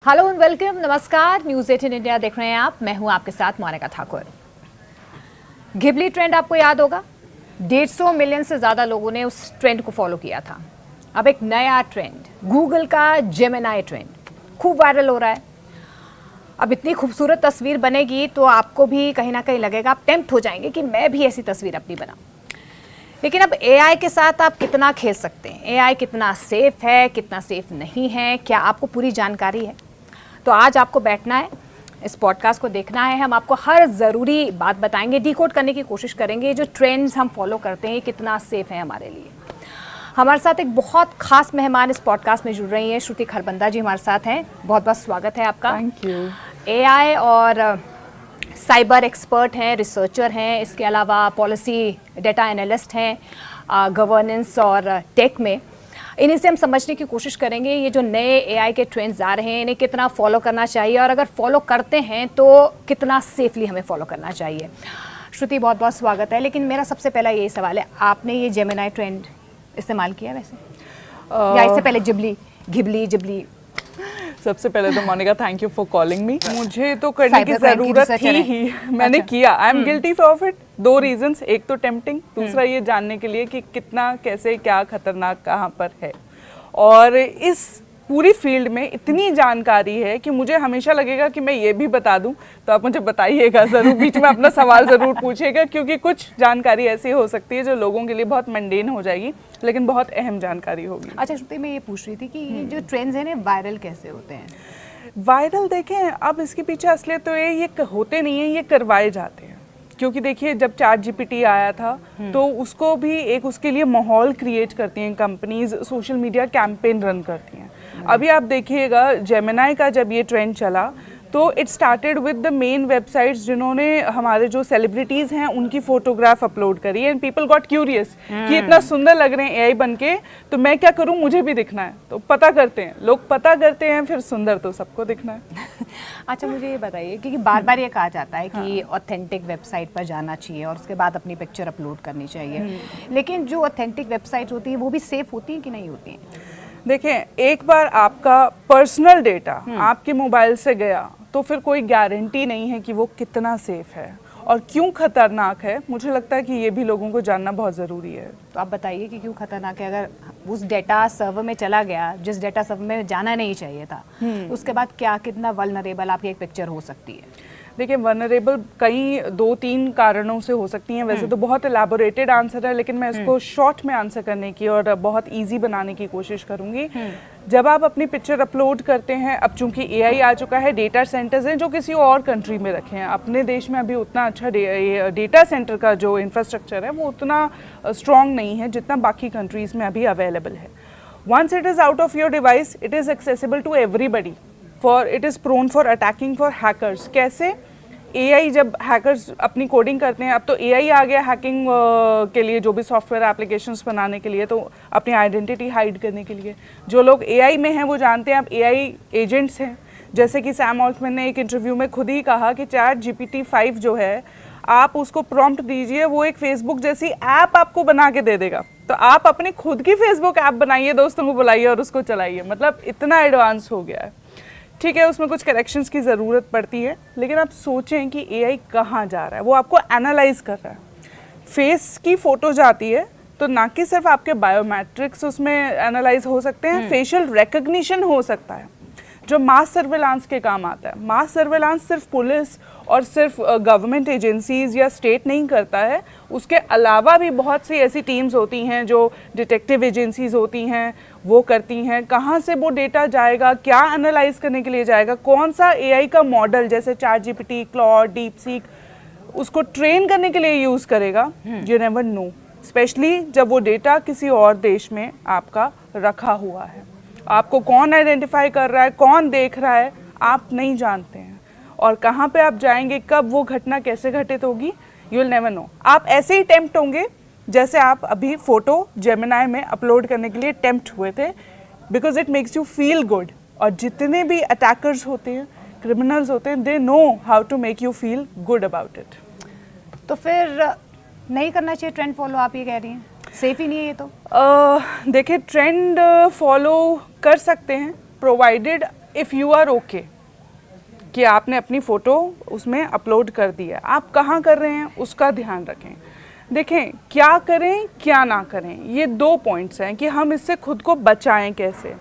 Hello and welcome, नमस्कार। News 18 India देख रहे हैं आप। मैं हूं आपके साथ मोनिका ठाकुर। घिबली ट्रेंड आपको याद होगा, 150 मिलियन से ज़्यादा लोगों ने उस ट्रेंड को फॉलो किया था। अब एक नया ट्रेंड, गूगल का जेमिनी ट्रेंड, खूब वायरल हो रहा है। अब इतनी खूबसूरत तस्वीर बनेगी तो आपको भी कहीं ना कहीं लगेगा, आप टेम्प्ट हो जाएंगे कि मैं भी ऐसी तस्वीर अपनी बनाऊं। लेकिन अब एआई के साथ आप कितना खेल सकते हैं, एआई कितना सेफ है, कितना सेफ नहीं है, क्या आपको पूरी जानकारी है? तो आज आपको बैठना है, इस पॉडकास्ट को देखना है। हम आपको हर ज़रूरी बात बताएंगे, डिकोड करने की कोशिश करेंगे जो ट्रेंड्स हम फॉलो करते हैं कितना सेफ है हमारे लिए। हमारे साथ एक बहुत खास मेहमान इस पॉडकास्ट में जुड़ रही हैं, श्रुति खरबंदा जी हमारे साथ हैं। बहुत बहुत स्वागत है आपका। Thank you. एआई और साइबर एक्सपर्ट हैं, रिसर्चर हैं, इसके अलावा पॉलिसी डेटा एनालिस्ट हैं, गवर्नेंस और टेक में। इन्हीं से हम समझने की कोशिश करेंगे ये जो नए एआई के ट्रेंड्स आ रहे हैं इन्हें कितना फॉलो करना चाहिए, और अगर फॉलो करते हैं तो कितना सेफली हमें फॉलो करना चाहिए। श्रुति, बहुत बहुत स्वागत है। लेकिन मेरा सबसे पहला यही सवाल है, आपने ये जेमिनी ट्रेंड इस्तेमाल किया वैसे या इससे पहले घिबली? सबसे पहले तो Monika, thank you for calling me. मुझे तो करने की जरूरत थी ही, मैंने किया। I am guilty of it. 2 reasons, एक तो टेम्पटिंग, दूसरा ये जानने के लिए कि कितना, कैसे, क्या खतरनाक कहाँ पर है। और इस पूरी फील्ड में इतनी जानकारी है कि मुझे हमेशा लगेगा कि मैं ये भी बता दूं, तो आप मुझे बताइएगा ज़रूर, बीच में अपना सवाल ज़रूर पूछिएगा, क्योंकि कुछ जानकारी ऐसी हो सकती है जो लोगों के लिए बहुत मंडेन हो जाएगी, लेकिन बहुत अहम जानकारी होगी। अच्छा श्रुति, मैं ये पूछ रही थी कि ये जो ट्रेंड्स हैं ना, वायरल कैसे होते हैं? वायरल देखें, अब इसके पीछे असलियत तो ये होते नहीं है, ये करवाए जाते हैं। क्योंकि देखिए, जब चैट जीपीटी आया था तो उसको भी एक उसके लिए माहौल क्रिएट करती हैं companies, social media campaign run करती हैं। अभी आप देखिएगा, जेमिनी का जब ये ट्रेंड चला तो it started with the main websites जिन्होंने हमारे जो सेलिब्रिटीज़ हैं उनकी फोटोग्राफ अपलोड करी, एंड पीपल गॉट क्यूरियस कि इतना सुंदर लग रहे हैं एआई बन के, तो मैं क्या करूं, मुझे भी दिखना है। तो पता करते हैं लोग, पता करते हैं, फिर सुंदर तो सबको दिखना है। अच्छा, मुझे ये बताइए, क्योंकि बार बार ये कहा जाता है कि ऑथेंटिक वेबसाइट पर जाना चाहिए और उसके बाद अपनी पिक्चर अपलोड करनी चाहिए, लेकिन जो ऑथेंटिक वेबसाइट होती है वो भी सेफ होती है कि नहीं होती है? देखें, एक बार आपका पर्सनल डेटा आपके मोबाइल से गया तो फिर कोई गारंटी नहीं है कि वो कितना सेफ है और क्यों खतरनाक है। मुझे लगता है कि ये भी लोगों को जानना बहुत ज़रूरी है। तो आप बताइए कि क्यों खतरनाक है। अगर उस डेटा सर्वर में चला गया, जिस डेटा सर्वर में जाना नहीं चाहिए था, उसके बाद क्या, कितना वल्नरेबल आपकी एक पिक्चर हो सकती है? देखिए, वनरेबल कई 2-3 कारणों से हो सकती हैं। वैसे तो बहुत एलैबोरेटेड आंसर है, लेकिन मैं इसको शॉर्ट में आंसर करने की और बहुत इजी बनाने की कोशिश करूंगी। जब आप अपनी पिक्चर अपलोड करते हैं, अब चूंकि एआई आ चुका है, डेटा सेंटर्स हैं जो किसी और कंट्री में रखे हैं। अपने देश में अभी उतना अच्छा डेटा सेंटर का जो इंफ्रास्ट्रक्चर है वो उतना स्ट्रॉन्ग नहीं है जितना बाकी कंट्रीज़ में अभी अवेलेबल है। Once it is out of your device, it is accessible to everybody, it is prone for attacking for hackers. कैसे? एआई, जब हैकर्स अपनी कोडिंग करते हैं, अब तो एआई आ गया हैकिंग के लिए, जो भी सॉफ्टवेयर एप्लीकेशंस बनाने के लिए, तो अपनी आइडेंटिटी हाइड करने के लिए। जो लोग एआई में हैं वो जानते हैं अब एआई एजेंट्स हैं। जैसे कि सैम ऑल्टमैन ने एक इंटरव्यू में खुद ही कहा कि चैट जीपीटी 5 जो है, आप उसको प्रॉम्प्ट दीजिए, वो एक फेसबुक जैसी ऐप आपको बना के दे देगा। तो आप अपनी खुद की फेसबुक ऐप बनाइए, दोस्तों को बुलाइए और उसको चलाइए। मतलब इतना एडवांस हो गया है। ठीक है, उसमें कुछ करेक्शंस की ज़रूरत पड़ती है, लेकिन आप सोचें कि एआई कहाँ जा रहा है। वो आपको एनालाइज कर रहा है। फेस की फ़ोटो जाती है तो ना कि सिर्फ आपके बायोमेट्रिक्स उसमें एनालाइज हो सकते हैं, फेशियल रिकग्निशन हो सकता है, जो मास सर्विलांस के काम आता है। मास सर्विलांस सिर्फ पुलिस और सिर्फ गवर्नमेंट एजेंसीज या स्टेट नहीं करता है, उसके अलावा भी बहुत सी ऐसी टीम्स होती हैं जो डिटेक्टिव एजेंसीज होती हैं, वो करती हैं। कहाँ से वो डेटा जाएगा, क्या एनालाइज करने के लिए जाएगा, कौन सा एआई का मॉडल जैसे चैट जीपीटी, क्लॉड, डीपसीक उसको ट्रेन करने के लिए यूज़ करेगा, यू नेवर नो। स्पेशली जब वो डेटा किसी और देश में आपका रखा हुआ है, आपको कौन आइडेंटिफाई कर रहा है, कौन देख रहा है, आप नहीं जानते हैं। और कहाँ पे आप जाएंगे, कब वो घटना कैसे घटित होगी, यू विल नेवर नो। आप ऐसे ही टेम्प्ट होंगे जैसे आप अभी फोटो जेमिनी में अपलोड करने के लिए टेम्प्ट हुए थे, because it makes you feel good. और जितने भी अटैकर्स होते हैं, क्रिमिनल्स होते हैं, they know how to make you feel good about it. तो फिर नहीं करना चाहिए ट्रेंड फॉलो, आप ये कह रही हैं? सेफ ही नहीं है ये तो? देखिए, ट्रेंड फॉलो कर सकते हैं provided if you are okay कि आपने अपनी फ़ोटो उसमें अपलोड कर दी है, आप कहाँ कर रहे हैं उसका ध्यान रखें। देखें, क्या करें क्या ना करें, ये 2 पॉइंट्स हैं कि हम इससे खुद को बचाएं कैसे।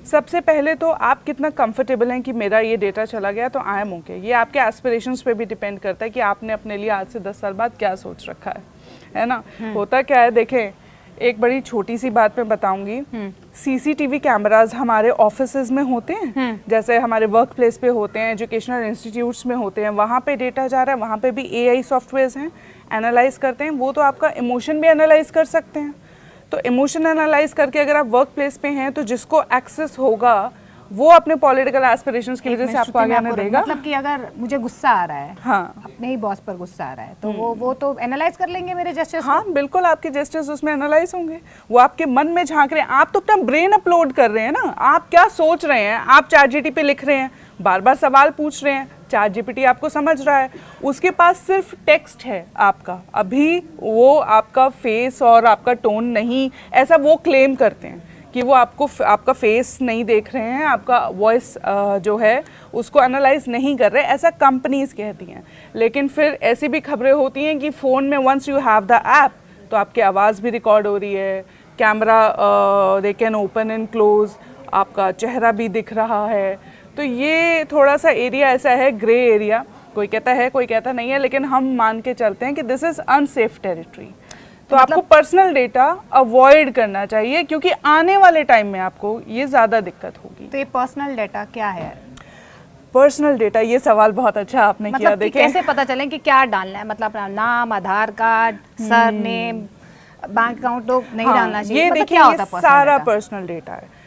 सबसे पहले तो आप कितना कंफर्टेबल हैं कि मेरा ये डेटा चला गया तो आई एम ओके। ये आपके एस्पिरेशंस पे भी डिपेंड करता है कि आपने अपने लिए आज से 10 साल बाद क्या सोच रखा है ना। होता क्या है, देखें एक बड़ी छोटी सी बात मैं बताऊंगी। सीसीटीवी कैमराज हमारे ऑफिसेज में होते हैं, जैसे हमारे वर्क प्लेस पे होते हैं, एजुकेशनल इंस्टीट्यूट्स में होते हैं, वहाँ पे डेटा जा रहा है, वहाँ पे भी एआई सॉफ्टवेयर्स हैं, एनालाइज करते हैं। वो तो आपका इमोशन भी एनालाइज कर सकते हैं। तो इमोशन एनालाइज करके अगर आप वर्क प्लेस पे हैं तो जिसको एक्सेस होगा वो अपने पॉलिटिकल एस्पिरेशंस की वजह से आपको आगे आने देगा। मतलब कि अगर मुझे गुस्सा आ रहा है, हाँ, अपने ही बॉस पर गुस्सा आ रहा है, तो वो तो एनालाइज कर लेंगे मेरे जेस्चर्स। हाँ बिल्कुल, आपके जेस्चर्स उसमें एनालाइज होंगे। वो आपके मन में झांक रहे हैं, आप तो अपना ब्रेन अपलोड कर रहे हैं ना, आप क्या सोच रहे हैं। आप चैट पे लिख रहे हैं, बार बार सवाल पूछ रहे हैं, चैट जीपीटी आपको समझ रहा है, उसके पास सिर्फ टेक्स्ट है आपका, अभी वो आपका फेस और आपका टोन नहीं, ऐसा वो क्लेम करते हैं कि वो आपका फेस नहीं देख रहे हैं, आपका वॉइस जो है उसको एनालाइज नहीं कर रहे, ऐसा कंपनीज कहती हैं। लेकिन फिर ऐसी भी खबरें होती हैं कि फ़ोन में once you have the app तो आपकी आवाज़ भी रिकॉर्ड हो रही है, camera they can open and close, आपका चेहरा भी दिख रहा है। तो ये थोड़ा सा एरिया ऐसा है, ग्रे एरिया, कोई कहता है कोई कहता नहीं है, लेकिन हम मान के चलते हैं कि दिस इज़ अनसेफ टेरिटरी। तो आपको पर्सनल डेटा अवॉइड करना चाहिए, क्योंकि आने वाले टाइम में आपको ये ज़्यादा दिक्कत होगी। तो ये पर्सनल डेटा क्या है? पर्सनल डेटा, ये सवाल बहुत अच्छा आपने मतलब किया। देखें, कैसे पता चले कि क्या डालना है, मतलब अपना नाम, आधार कार्ड, सरनेम, बैंक अकाउंट तो नहीं डालना चाहिए। ये मतलब देखिए, क्या ये होता है सारा पर्सनल डेटा है।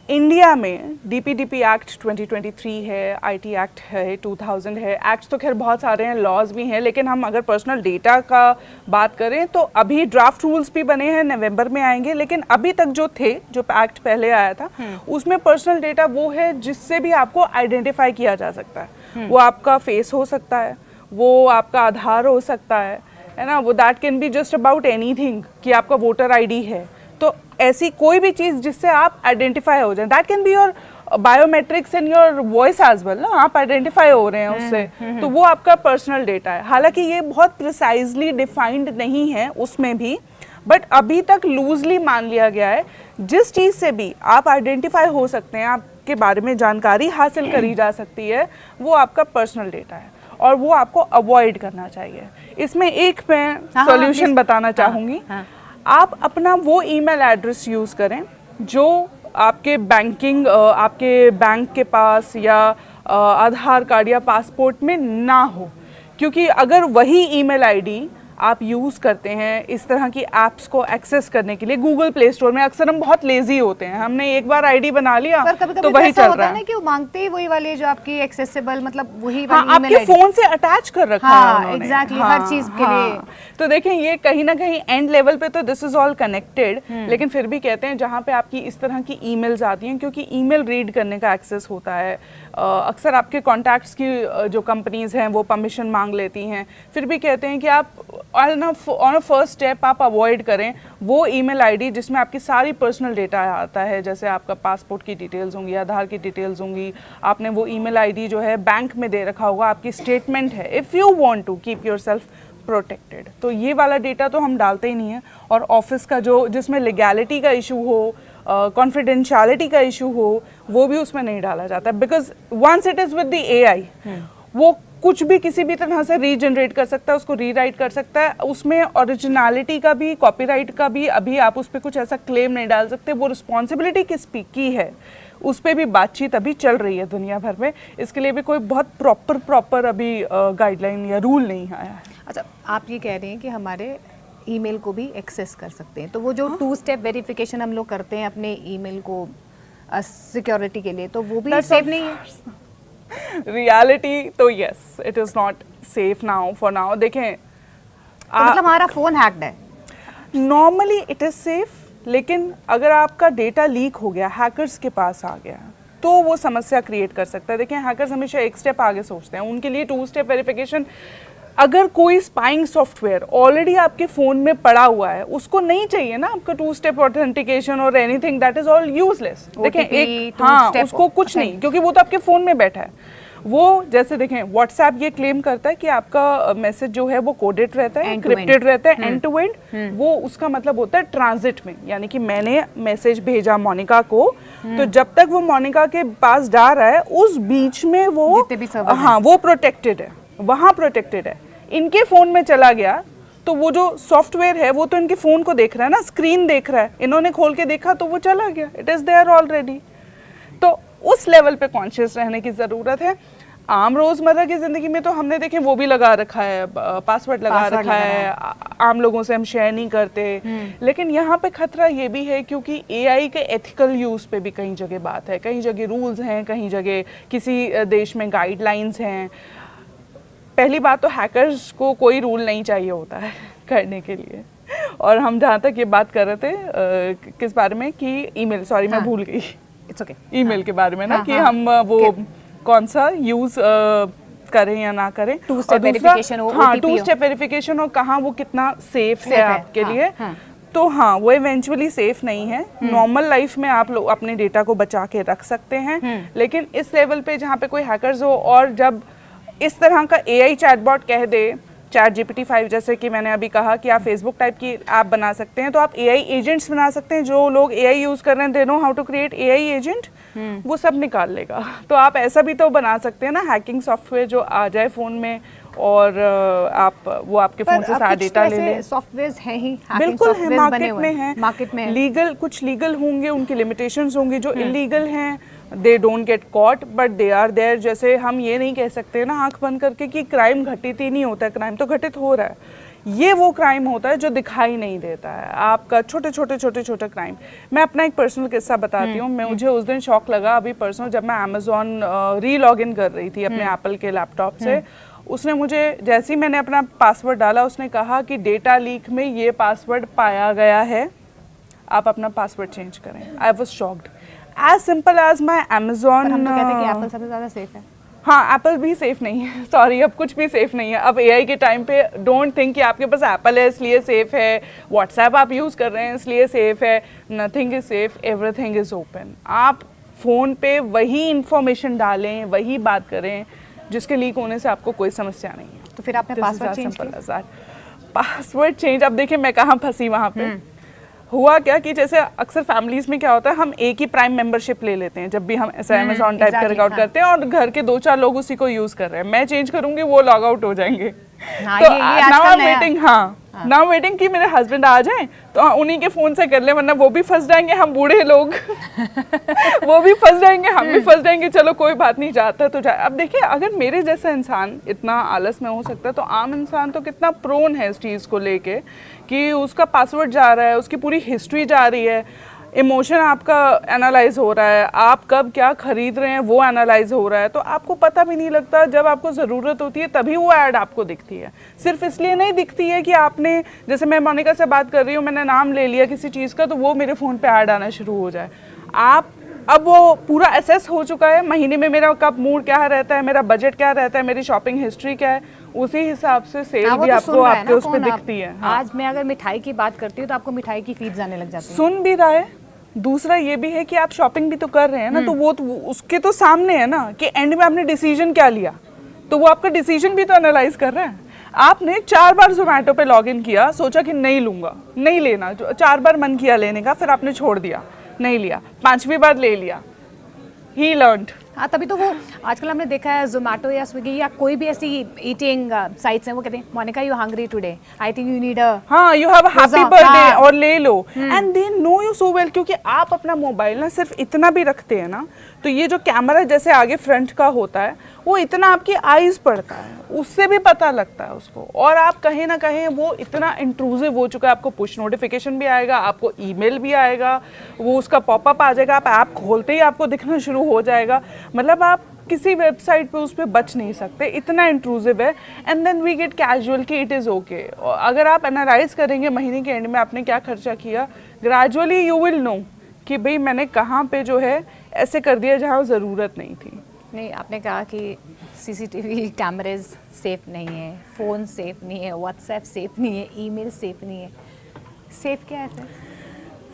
इंडिया में डीपीडीपी एक्ट 2023 है, आईटी एक्ट है 2000 है, एक्ट्स तो खैर बहुत सारे हैं, लॉज भी हैं, लेकिन हम अगर पर्सनल डेटा का बात करें तो अभी ड्राफ्ट रूल्स भी बने हैं, नवंबर में आएंगे। लेकिन अभी तक जो थे, जो एक्ट पहले आया था, उसमें पर्सनल डेटा वो है जिससे भी आपको आइडेंटिफाई किया जा सकता है। वो आपका फेस हो सकता है, वो आपका आधार हो सकता है ना, वो that can be just about anything, कि आपका वोटर आईडी है। तो ऐसी कोई भी चीज़ जिससे आप आइडेंटिफाई हो जाए, that can be your biometrics and your voice as well ना, आप आइडेंटिफाई हो रहे हैं उससे, तो वो आपका पर्सनल डेटा है। हालांकि ये बहुत प्रिसाइजली डिफाइंड नहीं है उसमें भी, बट अभी तक लूजली मान लिया गया है जिस चीज़ से भी आप आइडेंटिफाई हो सकते हैं, आपके बारे में जानकारी हासिल करी जा सकती है, वो आपका पर्सनल डेटा है और वो आपको अवॉइड करना चाहिए। इसमें एक मैं सॉल्यूशन बताना चाहूँगी। आप अपना वो ईमेल एड्रेस यूज़ करें जो आपके आपके बैंक के पास या आधार कार्ड या पासपोर्ट में ना हो, क्योंकि अगर वही ईमेल आईडी आप यूज़ करते हैं इस तरह की ऐप्स को एक्सेस करने के लिए, गूगल प्ले स्टोर में अक्सर हम बहुत लेजी होते हैं, हमने एक बार आईडी बना लिया तो वही चल रहा है कि वो मांगते ही वही वाली जो आपकी एक्सेसिबल, मतलब वही वाली ईमेल आपके फोन से अटैच कर रखा है उन्होंने। एग्जैक्टली, हर चीज के लिए। तो देखें, ये कहीं ना कहीं एंड लेवल पे तो दिस इज ऑल कनेक्टेड, लेकिन फिर भी कहते हैं जहाँ पे आपकी इस तरह की ईमेल्स आती हैं, क्योंकि ईमेल रीड करने का एक्सेस होता है, अक्सर आपके कॉन्टैक्ट्स की जो कंपनीज हैं वो परमिशन मांग लेती हैं, फिर भी कहते हैं कि आप ऑन अ फर्स्ट स्टेप आप अवॉइड करें वो ईमेल आईडी जिसमें आपकी सारी पर्सनल डेटा आता है, जैसे आपका पासपोर्ट की डिटेल्स होंगी, आधार की डिटेल्स होंगी, आपने वो ईमेल आईडी जो है बैंक में दे रखा होगा, आपकी स्टेटमेंट है, if you want to keep yourself protected. तो ये वाला डेटा तो हम डालते ही नहीं है। और ऑफिस का जो जिसमें लीगैलिटी का इशू हो, कॉन्फिडेंशियलिटी का इशू हो, वो भी उसमें नहीं डाला जाता, because once it is with the AI, वो कुछ भी किसी भी तरह से रीजनरेट कर सकता है, उसको रीराइट कर सकता है, उसमें ओरिजिनलिटी का भी, कॉपीराइट का भी अभी आप उस पर कुछ ऐसा क्लेम नहीं डाल सकते। वो रिस्पॉन्सिबिलिटी किस की है उस पर भी बातचीत अभी चल रही है दुनिया भर में, इसके लिए भी कोई बहुत प्रॉपर अभी गाइडलाइन या रूल नहीं आया है। अच्छा, आप ये कह रहे हैं कि हमारे ईमेल को भी एक्सेस कर सकते हैं, तो वो जो 2 स्टेप वेरिफिकेशन हम लोग करते हैं अपने ईमेल को सिक्योरिटी के लिए, तो वो भी सेफ नहीं है? रियलिटी तो yes, it is not safe now for now. देखें, तो मतलब हमारा फ़ोन हैक्ड है? नॉर्मली इट इज़ सेफ, लेकिन अगर आपका डेटा लीक हो गया, हैकर्स के पास आ गया, तो वो समस्या क्रिएट कर सकता है। देखें, हैकर्स हमेशा एक स्टेप आगे सोचते हैं, उनके लिए 2 स्टेप वेरिफिकेशन अगर कोई स्पाइंग सॉफ्टवेयर ऑलरेडी आपके फोन में पड़ा हुआ है, उसको नहीं चाहिए ना आपका 2 स्टेप ऑथेंटिकेशन और anything, that is all useless. देखें एक हाँ उसको कुछ नहीं, क्योंकि वो तो आपके फोन में बैठा है। वो जैसे देखें व्हाट्सएप ये क्लेम करता है कि आपका मैसेज जो है वो कोडेड रहता है, एन्क्रिप्टेड रहता है, एंड टू एंड। वो उसका मतलब होता है ट्रांजिट में, यानी कि मैंने मैसेज भेजा मोनिका को, तो जब तक वो मोनिका के पास जा रहा है उस बीच में वो हाँ वो प्रोटेक्टेड है, वहाँ प्रोटेक्टेड है। इनके फोन में चला गया तो वो जो सॉफ्टवेयर है वो तो इनके फोन को देख रहा है ना, स्क्रीन देख रहा है, इन्होंने खोल के देखा तो वो चला गया, इट इज देयर ऑलरेडी। तो उस लेवल पे कॉन्शियस रहने की जरूरत है। आम रोजमर्रा की जिंदगी में तो हमने देखें वो भी लगा रखा है, पासवर्ड लगा रखा है, आम लोगों से हम शेयर नहीं करते। लेकिन यहाँ पे खतरा ये भी है क्योंकि एआई के एथिकल यूज पे भी कई जगह बात है, कई जगह रूल्स हैं, कहीं जगह किसी देश में गाइडलाइंस हैं। पहली बात तो हैकर्स को कोई रूल नहीं चाहिए होता है करने के लिए। और हम जहाँ तक ये बात कर रहे थे किस बारे में कि ईमेल, सॉरी मैं भूल गई, इट्स ओके, ईमेल के बारे में ना कि हम वो कौन सा यूज करें या ना करें, 2 स्टेप वेरिफिकेशन हो, हाँ 2 स्टेप वेरिफिकेशन और कहाँ वो कितना सेफ है आपके लिए। तो हाँ वो इवेंचुअली सेफ नहीं है। नॉर्मल लाइफ में आप लोग अपने डेटा को बचा के रख सकते हैं, लेकिन इस लेवल पे जहाँ पे कोई हैकर्स हो और जब इस तरह का एआई चैटबॉट कह दे, चैट जीपीटी 5 जैसे कि मैंने अभी कहा कि आप फेसबुक टाइप की ऐप बना सकते हैं, तो आप एआई एजेंट्स बना सकते हैं। जो लोग एआई यूज कर रहे हैं, they know how to create AI agent, वो सब निकाल लेगा। तो आप ऐसा भी तो बना सकते हैं ना, हैकिंग सॉफ्टवेयर जो आ जाए फोन में और आप वो आपके फोन से सारा डेटा ले ले। सॉफ्टवेयर्स हैं ही, बिल्कुल है, मार्केट में है, मार्केट में लीगल, कुछ लीगल होंगे, उनकी लिमिटेशंस होंगी। जो इलीगल हैं they don't get caught but they are there. जैसे हम ये नहीं कह सकते ना आंख बंद करके कि क्राइम घटित ही नहीं होता है, क्राइम तो घटित हो रहा है। ये वो क्राइम होता है जो दिखाई नहीं देता है, आपका छोटे छोटे क्राइम। मैं अपना एक पर्सनल किस्सा बताती हूँ। मुझे उस दिन शौक लगा अभी पर्सनल, जब मैं अमेजोन री लॉग इन कर रही थी अपने एप्पल के लैपटॉप से। उसने मुझे जैसे ही मैंने अपना पासवर्ड डाला, उसने कहा कि डेटा लीक में ये पासवर्ड पाया गया है, आप अपना पासवर्ड चेंज करें। I was shocked. As simple as my Amazon. हम तो कहते हैं कि एप्पल सबसे ज़्यादा सेफ है। हाँ एप्पल भी सेफ नहीं है, सॉरी अब कुछ भी सेफ नहीं है। अब एआई के टाइम पे डोंट थिंक कि आपके पास एप्पल है इसलिए सेफ है, व्हाट्सएप आप यूज़ कर रहे हैं इसलिए सेफ है। Nothing is safe, everything is open. आप फ़ोन पे वही इंफॉर्मेशन डालें, वही बात करें जिसके लीक होने से आपको कोई समस्या नहीं है। तो फिर आपने पासवर्ड चेंज किया? पासवर्ड चेंज, अब देखिए मैं कहाँ फंसी वहाँ पे। हुआ क्या कि जैसे अक्सर फैमिलीज में क्या होता है, हम एक ही प्राइम मेंबरशिप ले लेते हैं जब भी हम ऐसा अमेजॉन टाइप का रिकॉर्ड करते हैं, और घर के 2-4 लोग उसी को यूज कर रहे हैं। मैं चेंज करूंगी वो लॉग आउट हो जाएंगे। तो नाउ वेटिंग, नाउ वेटिंग कि मेरे हस्बैंड आ जाएं तो उन्हीं के फोन से कर ले, वरना वो भी फंस जाएंगे, हम बूढ़े लोग वो भी फंस जाएंगे, हम भी फंस जाएंगे। चलो कोई बात नहीं, जाता तो जाए। अब देखिए अगर मेरे जैसा इंसान इतना आलस में हो सकता है, तो आम इंसान तो कितना प्रोन है इस चीज़ को लेके कि उसका पासवर्ड जा रहा है, उसकी पूरी हिस्ट्री जा रही है, इमोशन आपका एनालाइज हो रहा है, आप कब क्या खरीद रहे हैं वो एनालाइज हो रहा है। तो आपको पता भी नहीं लगता, जब आपको ज़रूरत होती है तभी वो ऐड आपको दिखती है। सिर्फ इसलिए नहीं दिखती है कि आपने, जैसे मैं मोनिका से बात कर रही हूँ, मैंने नाम ले लिया किसी चीज़ का, तो वो मेरे फ़ोन पे ऐड आना शुरू हो जाए। आप अब वो पूरा एसेस हो चुका है, महीने में मेरा कब मूड क्या रहता है, मेरा बजट क्या रहता है, मेरी शॉपिंग हिस्ट्री क्या है, उसी हिसाब से सेल भी आपको आपके उस पर दिखती है। आज मैं अगर मिठाई की बात करती हूँ तो आपको मिठाई की फीड्स आने लग जाती है। सुन भी रहा है। दूसरा ये भी है कि आप शॉपिंग भी तो कर रहे हैं ना, तो वो तो उसके तो सामने है ना कि एंड में आपने डिसीजन क्या लिया, तो वो आपका डिसीजन भी तो एनालाइज कर रहा है। आपने 4 बार जोमेटो पे लॉगिन किया, सोचा कि नहीं लूंगा, नहीं लेना, 4 बार मन किया लेने का, फिर आपने छोड़ दिया, नहीं लिया, 5वीं बार ले लिया, ही लर्नड। हाँ, तभी तो वो आजकल हमने देखा है जोमेटो या स्विगी या कोई भी ऐसी ईटिंग साइट्स हैं, वो कहते हैं Monica you hungry today, I think you need a, हाँ you have a happy birthday और ले लो, and they know you so well. क्योंकि आप अपना मोबाइल ना सिर्फ इतना भी रखते हैं ना, तो ये जो कैमरा जैसे आगे फ्रंट का होता है, वो इतना आपकी आईज पड़ता है, उससे भी पता लगता है उसको। और आप कहीं ना कहीं वो इतना इंट्रूसिव हो चुका है, आपको पुश नोटिफिकेशन भी आएगा, आपको ईमेल भी आएगा, वो उसका पॉपअप आ जाएगा, आप ऐप खोलते ही आपको दिखना शुरू हो जाएगा। मतलब आप किसी वेबसाइट पे उस पर बच नहीं सकते, इतना इंट्रूसिव है। And then we get casual कि इट इज़ ओके। अगर आप एनालाइज करेंगे महीने के एंड में आपने क्या खर्चा किया, ग्रेजुअली यू विल नो कि भाई मैंने कहाँ पे जो है ऐसे कर दिया जहाँ ज़रूरत नहीं थी। आपने कहा कि सीसीटीवी कैमरेज सेफ नहीं है, फ़ोन सेफ नहीं है, व्हाट्सएप सेफ नहीं है, ईमेल सेफ नहीं है। सेफ क्या है फिर?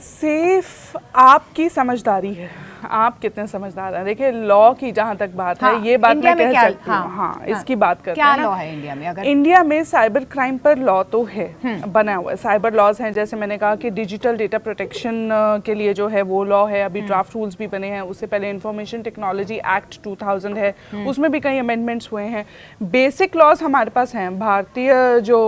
सेफ आपकी समझदारी है, आप कितने समझदार हैं। देखिए लॉ की जहाँ तक बात है, ये बात मैं कह सकती हूँ। हाँ, इसकी बात करते हैं। क्या लॉ है इंडिया में? अगर इंडिया में साइबर क्राइम पर लॉ तो है, बना हुआ है, साइबर लॉज हैं। जैसे मैंने कहा कि डिजिटल डेटा प्रोटेक्शन के लिए जो है वो लॉ है, अभी ड्राफ्ट रूल्स भी बने हैं। उससे पहले इंफॉर्मेशन टेक्नोलॉजी एक्ट 2000 है, उसमें भी कई अमेंडमेंट्स हुए हैं। बेसिक लॉज हमारे पास हैं, भारतीय जो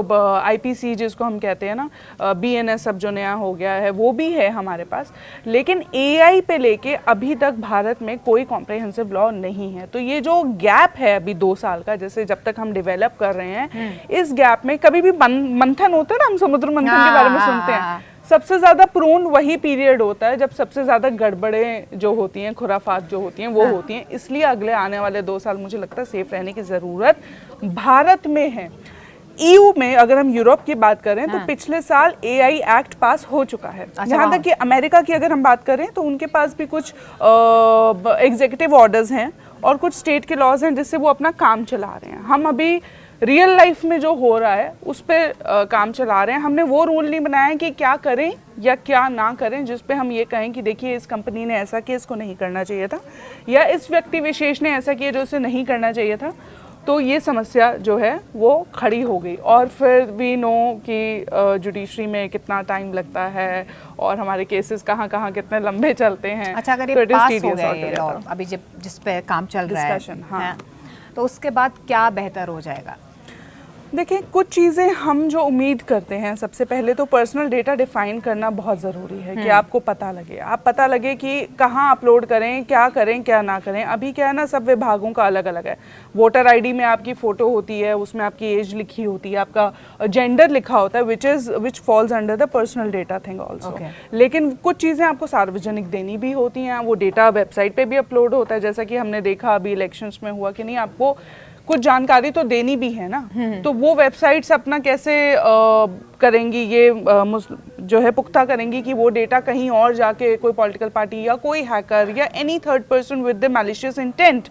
IPC जिसको हम कहते हैं ना, BNS अब जो नया हो गया है वो भी है हमारे पास। लेकिन AI पे लेके अभी तक भारत में कोई कॉम्प्रिहेंसिव लॉ नहीं है। तो ये जो गैप है अभी 2 साल का, जैसे जब तक हम डेवलप कर रहे हैं, इस गैप में कभी भी मंथन होता है ना, हम समुद्र मंथन के बारे में सुनते हैं, सबसे ज्यादा प्रोन वही पीरियड होता है जब सबसे ज्यादा गड़बड़ें जो होती हैं, खुराफात जो होती हैं वो होती हैं। इसलिए अगले आने वाले 2 साल मुझे लगता है सेफ रहने की जरूरत भारत में है। EU में अगर हम यूरोप की बात करें तो पिछले साल AI एक्ट पास हो चुका है। यहाँ तक कि अमेरिका की अगर हम बात करें तो उनके पास भी कुछ एग्जीक्यूटिव ऑर्डर्स हैं और कुछ स्टेट के लॉज हैं जिससे वो अपना काम चला रहे हैं। हम अभी रियल लाइफ में जो हो रहा है उस पर काम चला रहे हैं। हमने वो रूल नहीं बनाया है कि क्या करें या क्या ना करें जिस पे हम ये कहें कि देखिए इस कंपनी ने ऐसा किया, इसको नहीं करना चाहिए था, या इस व्यक्ति विशेष ने ऐसा किया जो इसे नहीं करना चाहिए था। तो ये समस्या जो है वो खड़ी हो गई। और फिर वी नो कि जुडिशरी में कितना टाइम लगता है और हमारे केसेस कहाँ कहाँ कितने लंबे चलते हैं। अच्छा, अगर ये पास हो गया ये लॉ अभी जिस पे काम चल रहा है, हाँ, तो उसके बाद क्या बेहतर हो जाएगा? देखिए कुछ चीज़ें हम जो उम्मीद करते हैं, सबसे पहले तो पर्सनल डेटा डिफाइन करना बहुत ज़रूरी है कि आपको पता लगे कि कहाँ अपलोड करें, क्या ना करें। अभी क्या है ना, सब विभागों का अलग अलग है। वोटर ID में आपकी फ़ोटो होती है, उसमें आपकी एज लिखी होती है, आपका जेंडर लिखा होता है, which falls under the personal data thing also. लेकिन कुछ चीज़ें आपको सार्वजनिक देनी भी होती हैं, वो डेटा वेबसाइट पर भी अपलोड होता है। जैसा कि हमने देखा अभी इलेक्शंस में हुआ कि नहीं, आपको कुछ जानकारी तो देनी भी है ना, तो वो वेबसाइट्स अपना कैसे करेंगी, ये जो है पुख्ता करेंगी कि वो डेटा कहीं और जाके कोई पॉलिटिकल पार्टी या कोई हैकर या any third person with the malicious intent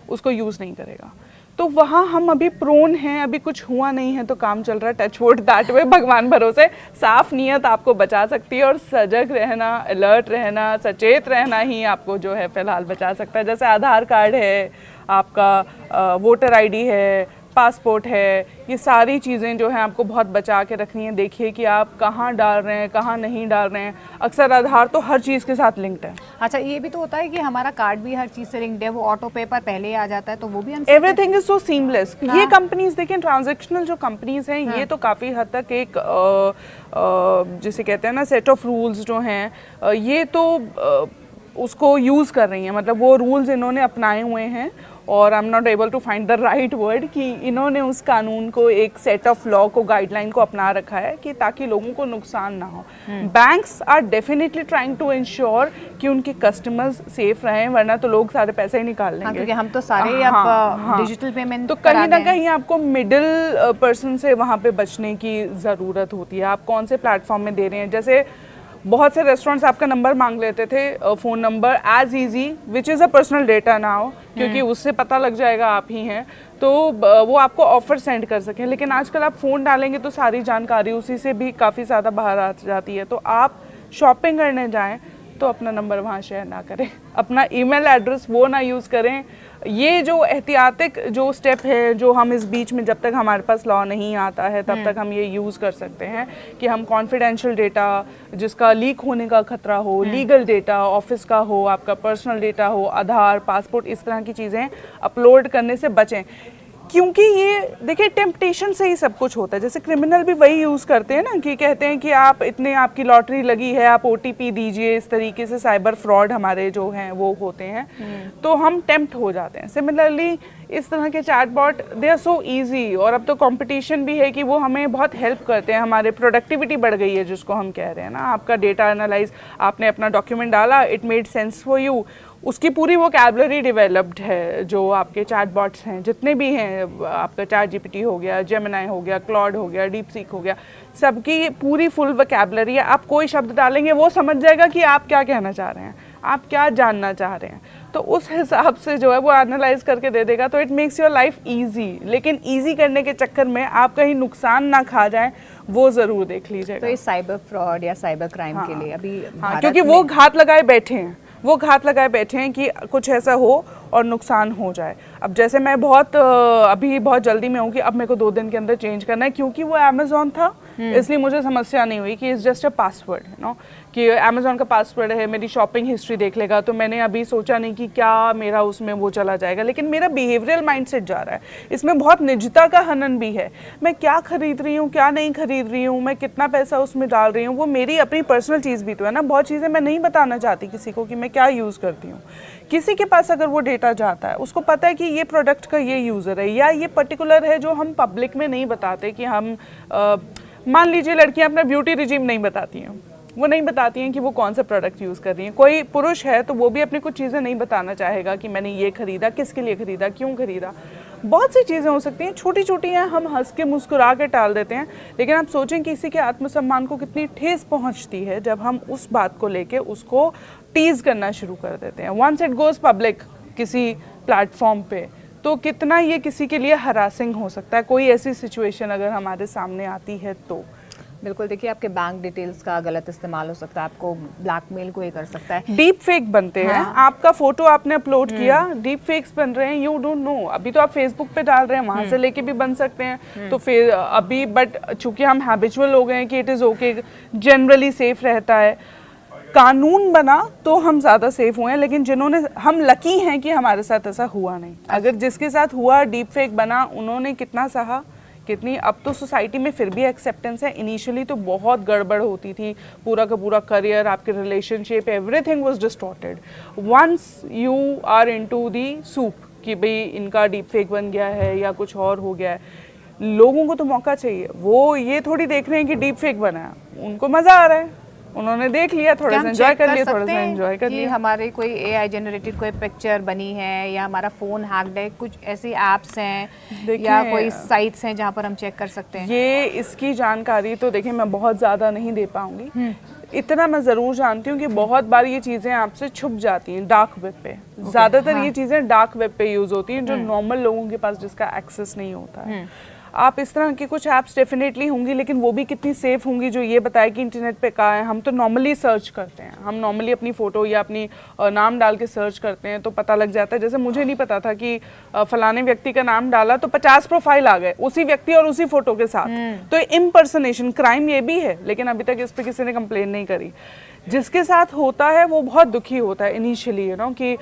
उसको यूज़ नहीं करेगा। तो वहाँ हम अभी प्रोन हैं, अभी कुछ हुआ नहीं है तो काम चल रहा है, टच वुड दैट वे, भगवान भरोसे। साफ नीयत आपको बचा सकती है और सजग रहना, अलर्ट रहना, सचेत रहना ही आपको जो है फिलहाल बचा सकता है। जैसे आधार कार्ड है, आपका वोटर ID है, पासपोर्ट है, ये सारी चीज़ें जो हैं आपको बहुत बचा के रखनी है। देखिए कि आप कहाँ डाल रहे हैं, कहाँ नहीं डाल रहे हैं। अक्सर आधार तो हर चीज़ के साथ लिंक्ड है। अच्छा, ये भी तो होता है कि हमारा कार्ड भी हर चीज़ से लिंक्ड है, वो ऑटो पे पर पहले ही आ जाता है, तो वो भी एवरीथिंग इज सो सीमलेस। ये कंपनीज देखें, ट्रांजैक्शनल जो कंपनीज हैं, ये तो काफ़ी हद तक एक जिसे कहते हैं ना सेट ऑफ रूल्स जो हैं, ये तो उसको यूज़ कर रही हैं। मतलब वो रूल्स इन्होंने अपनाए हुए हैं और I am not able to find the right word कि इन्होंने उस कानून को, एक सेट ऑफ लॉ को, गाइडलाइन को अपना रखा है कि ताकि लोगों को नुकसान ना हो। Banks are definitely trying to ensure कि उनके कस्टमर्स सेफ रहें, वरना तो लोग सारे पैसे ही निकाल लेंगे। क्योंकि हम तो सारे अब डिजिटल पेमेंट, तो कहीं ना कहीं आपको मिडिल पर्सन से वहाँ पे बचने की ज़रूरत होती है। आप कौन से प्लेटफॉर्म में दे रहे हैं। जैसे बहुत से रेस्टोरेंट्स आपका नंबर मांग लेते थे, phone number, as easy which is a personal data now, क्योंकि उससे पता लग जाएगा आप ही हैं, तो वो आपको ऑफर सेंड कर सकें। लेकिन आजकल आप फ़ोन डालेंगे तो सारी जानकारी उसी से भी काफ़ी ज़्यादा बाहर आ जाती है। तो आप शॉपिंग करने जाएं तो अपना नंबर वहाँ शेयर ना करें, अपना ईमेल एड्रेस वो ना यूज़ करें। ये जो एहतियातिक जो स्टेप है, जो हम इस बीच में, जब तक हमारे पास लॉ नहीं आता है तब तक हम ये यूज़ कर सकते हैं कि हम कॉन्फिडेंशियल डेटा जिसका लीक होने का खतरा हो, लीगल डेटा ऑफिस का हो, आपका पर्सनल डेटा हो, आधार, पासपोर्ट, इस तरह की चीज़ें अपलोड करने से बचें। क्योंकि ये देखिए टेम्पटेशन से ही सब कुछ होता है। जैसे क्रिमिनल भी वही यूज़ करते हैं ना, कि कहते हैं कि आप इतने, आपकी लॉटरी लगी है, आप OTP दीजिए। इस तरीके से साइबर फ्रॉड हमारे जो हैं वो होते हैं, तो हम टेम्प्ट हो जाते हैं। सिमिलरली इस तरह के chatbot, they are so easy, और अब तो कंपटीशन भी है कि वो हमें बहुत हेल्प करते हैं, हमारे प्रोडक्टिविटी बढ़ गई है जिसको हम कह रहे हैं ना। आपका डेटा एनालाइज, आपने अपना डॉक्यूमेंट डाला, it made sense for you, उसकी पूरी वोकैबुलरी डेवलप्ड है। जो आपके चैटबॉट्स हैं जितने भी हैं, आपका ChatGPT हो गया, जेमिनी हो गया, क्लॉड हो गया, डीपसीक हो गया, सबकी पूरी फुल वोकैबुलरी है। आप कोई शब्द डालेंगे वो समझ जाएगा कि आप क्या कहना चाह रहे हैं। आप क्या जानना चाह रहे हैं, तो उस हिसाब से जो है वो एनालाइज करके दे देगा। तो it makes your life easy, लेकिन ईजी करने के चक्कर में आप कहीं नुकसान ना खा जाएं, वो ज़रूर देख लीजिएगा। तो ये साइबर फ्रॉड या साइबर क्राइम के लिए अभी हाँ, क्योंकि वो घात लगाए बैठे हैं, वो घात लगाए बैठे हैं कि कुछ ऐसा हो और नुकसान हो जाए। अब जैसे मैं अभी बहुत जल्दी में हूँ कि अब मेरे को 2 दिन के अंदर चेंज करना है, क्योंकि वो अमेज़ॉन था इसलिए मुझे समस्या नहीं हुई कि it's just a password, no, कि अमेज़ॉन का पासवर्ड है, मेरी शॉपिंग हिस्ट्री देख लेगा। तो मैंने अभी सोचा नहीं कि क्या मेरा उसमें वो चला जाएगा, लेकिन मेरा बिहेवियरल माइंडसेट जा रहा है। इसमें बहुत निजता का हनन भी है, मैं क्या खरीद रही हूँ, क्या नहीं खरीद रही हूँ, मैं कितना पैसा उसमें डाल रही हूँ, वो मेरी अपनी पर्सनल चीज़ भी तो है ना। बहुत चीज़ें मैं नहीं बताना चाहती किसी को कि मैं क्या यूज़ करती हूँ। किसी के पास अगर वो डेटा जाता है, उसको पता है कि ये प्रोडक्ट का ये यूज़र है या ये पर्टिकुलर है, जो हम पब्लिक में नहीं बताते कि हम मान लीजिए लड़कियां अपना ब्यूटी रिजीम नहीं बताती हैं, वो नहीं बताती हैं कि वो कौन सा प्रोडक्ट यूज़ कर रही हैं। कोई पुरुष है तो वो भी अपनी कुछ चीज़ें नहीं बताना चाहेगा कि मैंने ये खरीदा, किसके लिए खरीदा, क्यों खरीदा। बहुत सी चीज़ें हो सकती हैं, छोटी छोटी हैं, हम हंस के मुस्कुरा के टाल देते हैं, लेकिन आप सोचें कि किसी के आत्मसम्मान को कितनी ठेस पहुंचती है जब हम उस बात को लेके उसको टीज़ करना शुरू कर देते हैं। वंस इट गोज़ पब्लिक किसी प्लेटफॉर्म पे, तो कितना ये किसी के लिए हरासिंग हो सकता है, कोई ऐसी सिचुएशन अगर हमारे सामने आती है तो। बिल्कुल, देखिए आपके बैंक डिटेल्स का गलत इस्तेमाल हो सकता है, आपको ब्लैकमेल कोई कर सकता है, डीप फेक बनते हैं। आपका फोटो आपने अपलोड किया, डीप फेक्स बन रहे हैं, यू डोंट नो। अभी तो आप फेसबुक पे डाल रहे हैं, वहां से लेके भी बन सकते हैं। तो फिर अभी बट चूंकि हम हैबिचुअल हो गए हैं कि it is okay, generally safe रहता है। कानून बना तो हम ज़्यादा सेफ हुए हैं, लेकिन जिन्होंने, हम लकी हैं कि हमारे साथ ऐसा हुआ नहीं। अगर जिसके साथ हुआ, डीप फेक बना, उन्होंने कितना सहा, कितनी। अब तो सोसाइटी में फिर भी एक्सेप्टेंस है, इनिशियली तो बहुत गड़बड़ होती थी, पूरा का पूरा करियर, आपके relationship, everything was distorted. Once you are into the soup कि भाई इनका डीप फेक बन गया है या कुछ और हो गया है, लोगों को तो मौका चाहिए। वो ये थोड़ी देख रहे हैं कि डीप फेक बना है, उनको मज़ा आ रहा है, उन्होंने देख लिया, थोड़ा सा एंजॉय कर लिया, थोड़ा सा एंजॉय कर लिया। हमारे कोई एआई जनरेटेड कोई पिक्चर बनी है या हमारा फोन हैक्ड है, कुछ ऐसी एप्स हैं या कोई साइट्स हैं जहां पर हम चेक कर सकते हैं? ये इसकी जानकारी तो देखिए मैं बहुत ज़्यादा नहीं दे पाऊंगी। इतना मैं ज़रूर जानती हूँ कि बहुत बार ये चीज़ें आपसे छुप जाती हैं डार्क वेब पे। ज़्यादातर ये चीज़ें डार्क वेब पे यूज़ होती हैं, जो नॉर्मल लोगों के पास जिसका एक्सेस नहीं होता है। आप इस तरह की कुछ ऐप्स डेफिनेटली होंगी, लेकिन वो भी कितनी सेफ होंगी जो ये बताए कि इंटरनेट पे कहाँ है। हम तो नॉर्मली सर्च करते हैं, हम नॉर्मली अपनी फ़ोटो या अपनी नाम डाल के सर्च करते हैं तो पता लग जाता है। जैसे मुझे नहीं पता था कि फलाने व्यक्ति का नाम डाला तो 50 प्रोफाइल आ गए उसी व्यक्ति और उसी फोटो के साथ। तो इम्पर्सनेशन क्राइम ये भी है, लेकिन अभी तक इस पर किसी ने कंप्लेन नहीं करी। जिसके साथ होता है वो बहुत दुखी होता है इनिशियली, यू नो, कि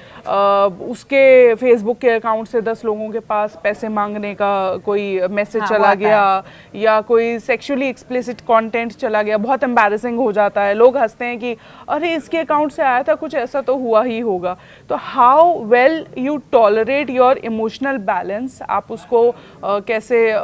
उसके फेसबुक के अकाउंट से 10 लोगों के पास पैसे मांगने का कोई मैसेज चला गया या कोई सेक्सुअली एक्सप्लिसिट कंटेंट चला गया, बहुत एम्बैरेसिंग हो जाता है। लोग हंसते हैं कि अरे इसके अकाउंट से आया था, कुछ ऐसा तो हुआ ही होगा। तो how well you tolerate your emotional balance, आप उसको कैसे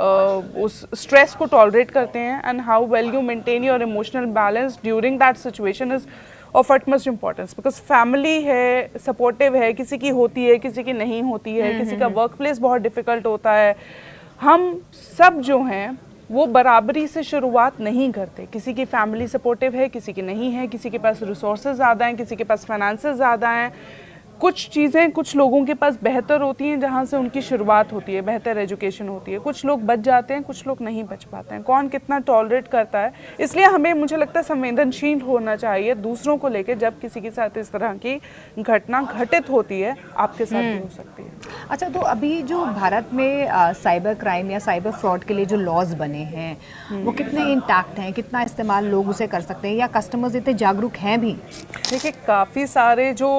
उस स्ट्रेस को टॉलरेट करते हैं, and how well you maintain your emotional balance during that situation is of utmost importance. Because family है, सपोर्टिव है, किसी की होती है, किसी की नहीं होती है, किसी का वर्क प्लेस बहुत डिफिकल्ट होता है। हम सब जो हैं वो बराबरी से शुरुआत नहीं करते। किसी की फैमिली सपोर्टिव है, किसी की नहीं है, किसी के पास रिसोर्सेज ज़्यादा हैं, किसी के पास फाइनेंसेस ज़्यादा हैं। कुछ चीज़ें कुछ लोगों के पास बेहतर होती हैं जहाँ से उनकी शुरुआत होती है, बेहतर एजुकेशन होती है। कुछ लोग बच जाते हैं, कुछ लोग नहीं बच पाते हैं। कौन कितना टॉलरेट करता है, इसलिए हमें, मुझे लगता है, संवेदनशील होना चाहिए दूसरों को लेकर। जब किसी के साथ इस तरह की घटना घटित होती है, आपके साथ भी हो सकती है। अच्छा, तो अभी जो भारत में साइबर क्राइम या साइबर फ्रॉड के लिए जो लॉज बने हैं वो कितने इंटैक्ट हैं, कितना इस्तेमाल लोग उसे कर सकते हैं, या कस्टमर्स इतने जागरूक हैं भी? देखिए, काफ़ी सारे जो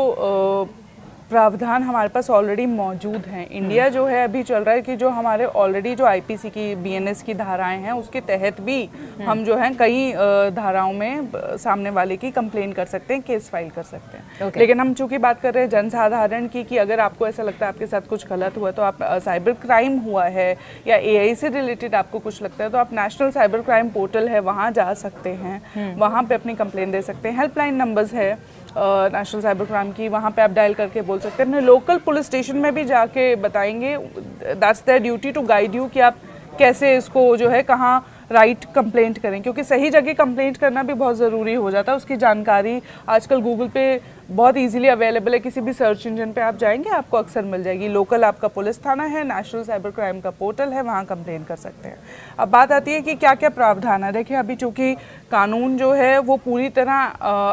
प्रावधान हमारे पास ऑलरेडी मौजूद हैं। इंडिया जो है अभी चल रहा है कि जो हमारे ऑलरेडी जो आईपीसी की, बीएनएस की धाराएं हैं, उसके तहत भी हम जो है कई धाराओं में सामने वाले की कंप्लेन कर सकते हैं, केस फाइल कर सकते हैं। लेकिन हम चूंकि बात कर रहे हैं जनसाधारण की, कि अगर आपको ऐसा लगता है आपके साथ कुछ गलत हुआ, तो आप साइबर क्राइम हुआ है या एआई से रिलेटेड आपको कुछ लगता है, तो आप नेशनल साइबर क्राइम पोर्टल है, वहाँ जा सकते हैं, वहाँ पे अपनी कंप्लेन दे सकते हैं। हेल्पलाइन नंबर्स है नेशनल साइबर क्राइम की, वहाँ पे आप डायल करके बोल सकते हैं। अपने लोकल पुलिस स्टेशन में भी जाके बताएंगे, that's their duty to guide you कि आप कैसे इसको जो है कहाँ राइट कंप्लेंट करें, क्योंकि सही जगह कंप्लेंट करना भी बहुत ज़रूरी हो जाता है। उसकी जानकारी आजकल गूगल पे बहुत इजीली अवेलेबल है, किसी भी सर्च इंजन पे आप जाएंगे आपको अक्सर मिल जाएगी। लोकल आपका पुलिस थाना है, नेशनल साइबर क्राइम का पोर्टल है, वहाँ कंप्लेन कर सकते हैं। अब बात आती है कि क्या क्या प्रावधान है। देखिए अभी चूंकि कानून जो है वो पूरी तरह